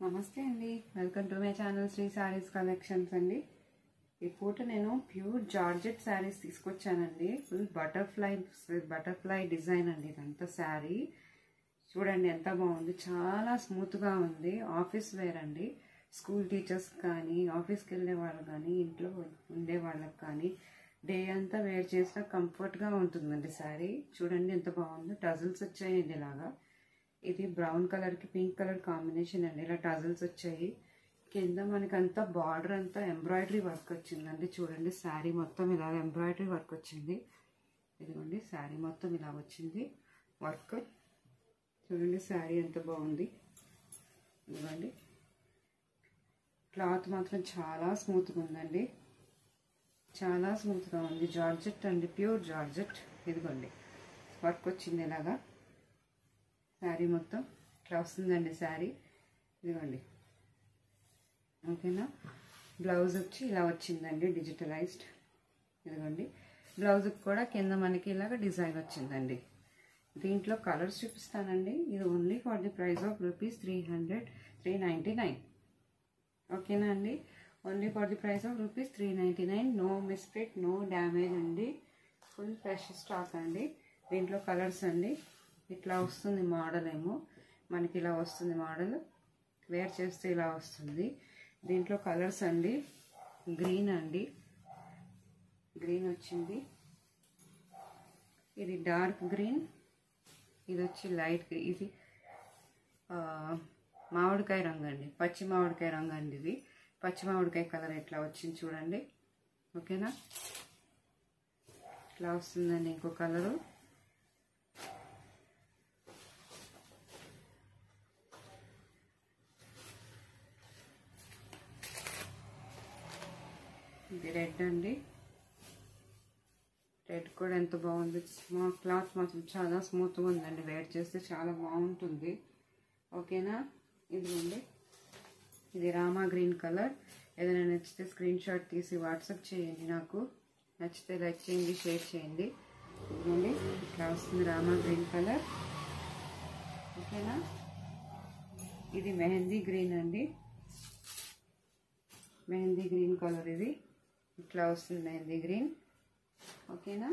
నమస్తే అండి, welcome to my channel Sri sarees collections అండి. ఈ పూట నేను ప్యూర్ జార్జెట్ శారీస్ తీసుకొచ్చానండి. ఫుల్ బటర్ఫ్లై డిజైన్ అండి. ఇదంతా శారీ చూడండి ఎంత బాగుంది, చాలా స్మూత్గా ఉంది. ఆఫీస్ వేర్ అండి. స్కూల్ టీచర్స్ కానీ, ఆఫీస్కి వెళ్ళే వాళ్ళు కానీ, ఇంట్లో ఉండే వాళ్ళకి కానీ డే అంతా వేర్ చేసినా కంఫర్ట్గా ఉంటుందండి శారీ. చూడండి ఎంత బాగుంది. టజల్స్ వచ్చాయండి ఇలాగా. ఇది బ్రౌన్ కలర్కి పింక్ కలర్ కాంబినేషన్ అండి. ఇలా టజల్స్ వచ్చాయి. కింద మనకంతా బార్డర్ అంతా ఎంబ్రాయిడరీ వర్క్ వచ్చిందండి. చూడండి శారీ మొత్తం ఇలా ఎంబ్రాయిడరీ వర్క్ వచ్చింది. ఇదిగోండి శారీ మొత్తం ఇలా వచ్చింది వర్క్. చూడండి శారీ ఎంత బాగుంది. ఇదిగోండి క్లాత్ మాత్రం చాలా స్మూత్గా ఉందండి, చాలా స్మూత్గా ఉంది. జార్జెట్ అండి, ప్యూర్ జార్జెట్. ఇదిగోండి వర్క్ వచ్చింది ఇలాగా. శారీ మొత్తం ఇట్లా వస్తుందండి శారీ. ఇదిగోండి ఓకేనా. బ్లౌజ్ వచ్చి ఇలా వచ్చిందండి, డిజిటలైజ్డ్. ఇదిగోండి బ్లౌజ్కి కూడా కింద మనకి ఇలాగ డిజైన్ వచ్చిందండి. దీంట్లో కలర్స్ చూపిస్తానండి. ఇది only for the price of ₹399. ఓకేనా అండి. Only for the price of ₹399. No misprint, no damage అండి. ఫుల్ ఫ్రెష్ స్టాక్ అండి. దీంట్లో కలర్స్ అండి. ఇట్లా వస్తుంది మోడల్ ఏమో మనకి, ఇలా వస్తుంది మోడల్. వేర్ చేస్తే ఇలా వస్తుంది. దీంట్లో కలర్స్ అండి. గ్రీన్ అండి, గ్రీన్ వచ్చింది. ఇది డార్క్ గ్రీన్, ఇది వచ్చి లైట్ గ్రీన్. ఇది మామిడికాయ రంగు అండి, పచ్చి మామిడికాయ రంగు అండి. ఇది పచ్చి మామిడికాయ కలర్ ఇట్లా వచ్చింది చూడండి. ఓకేనా. ఇట్లా వస్తుందండి ఇంకో కలరు. ఇది రెడ్ అండి. రెడ్ కూడా ఎంత బాగుంది. క్లాత్ మాత్రం చాలా స్మూత్గా ఉందండి. వేర్ చేస్తే చాలా బాగుంటుంది. ఓకేనా. ఇదిగోండి ఇది రామా గ్రీన్ కలర్. ఏదైనా నచ్చితే స్క్రీన్ షాట్ తీసి వాట్సాప్ చేయండి నాకు. నచ్చితే లైక్ చేయండి, షేర్ చేయండి. ఇదిగోండి ఇట్లా వస్తుంది రామా గ్రీన్ కలర్. ఓకేనా. ఇది మెహందీ గ్రీన్ అండి, మెహందీ గ్రీన్ కలర్. ఇది ఇట్లా వస్తుంది మెహందీ గ్రీన్. ఓకేనా.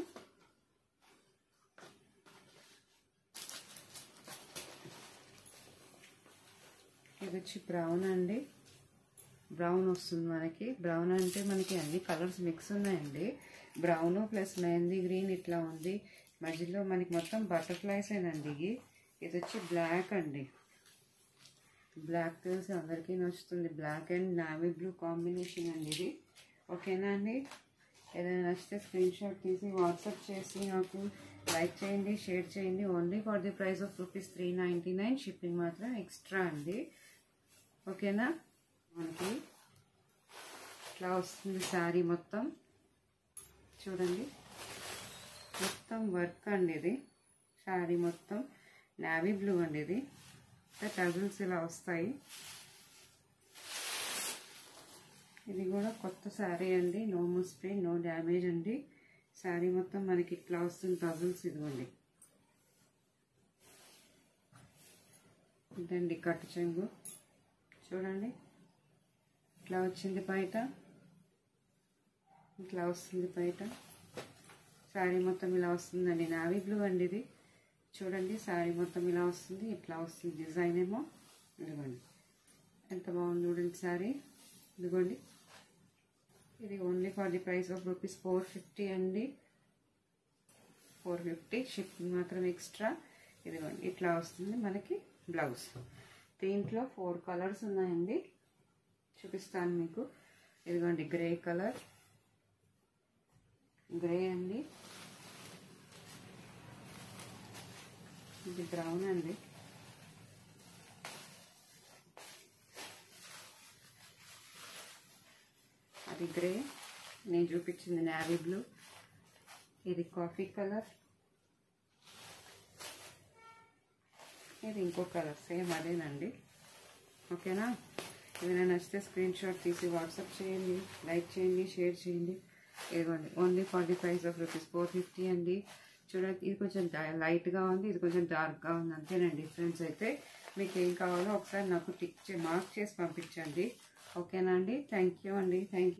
ఇది వచ్చి బ్రౌన్ అండి. బ్రౌన్ వస్తుంది మనకి. బ్రౌన్ అంటే మనకి అన్ని కలర్స్ మిక్స్ ఉన్నాయండి. బ్రౌన్ ప్లస్ మెహందీ గ్రీన్ ఇట్లా ఉంది. మధ్యలో మనకి మొత్తం బటర్ఫ్లైస్ ఏనండి. ఇది వచ్చి బ్లాక్ అండి. బ్లాక్ తెలిసి అందరికీ నచ్చుతుంది. Black and navy blue combination అండి ఇది. ఓకేనా అండి. ఏదైనా నచ్చితే స్క్రీన్ షాట్ తీసి వాట్సాప్ చేసి నాకు లైక్ చేయండి, షేర్ చేయండి. Only for the price of ₹399. Shipping మాత్రం ఎక్స్ట్రా అండి. ఓకేనా. మనకి ఇట్లా వస్తుంది శారీ మొత్తం. చూడండి మొత్తం వర్క్ అండి. ఇది శారీ మొత్తం నావీ బ్లూ అండి. ఇది టజల్స్ ఇలా వస్తాయి. ఇది కూడా కొత్త శారీ అండి. నో మిస్ప్రింట్, నో డ్యామేజ్ అండి. శారీ మొత్తం మనకి ఇట్లా వస్తుంది టజల్స్. ఇదిగోండి ఇదండి కట్టు చెంగు. చూడండి ఇట్లా వచ్చింది బయట, ఇట్లా వస్తుంది బయట. శారీ మొత్తం ఇలా వస్తుందండి. నావీ బ్లూ అండి ఇది. చూడండి శారీ మొత్తం ఇలా వస్తుంది, ఇట్లా వస్తుంది డిజైన్ ఏమో. ఇదిగోండి ఎంత బాగుంది చూడండి శారీ. ఇదిగోండి ఇది only for the price of ₹450 అండి. 450. షిప్పింగ్ మాత్రం ఎక్స్ట్రా. ఇదిగోండి ఇట్లా వస్తుంది మనకి బ్లౌజ్. దీంట్లో 4 కలర్స్ ఉన్నాయండి, చూపిస్తాను మీకు. ఇదిగోండి గ్రే కలర్, గ్రే అండి. ఇది బ్రౌన్ అండి. అది గ్రే. నేను చూపించింది నావీ బ్లూ. ఇది కాఫీ కలర్. ఇది ఇంకో కలర్ సేమ్ అదేనండి. ఓకేనా. ఏదైనా నచ్చితే స్క్రీన్ షాట్ తీసి వాట్సాప్ చేయండి, లైక్ చేయండి, షేర్ చేయండి. ఇదిగోండి only for the price of ₹450 అండి. చూడండి ఇది కొంచెం లైట్గా ఉంది, ఇది కొంచెం డార్క్గా ఉంది, అంతేనండి డిఫరెన్స్ అయితే. మీకు ఏం కావాలో ఒకసారి నాకు మార్క్ చేసి పంపించండి. ఓకేనా అండి? థ్యాంక్ యూ అండి. Thank you.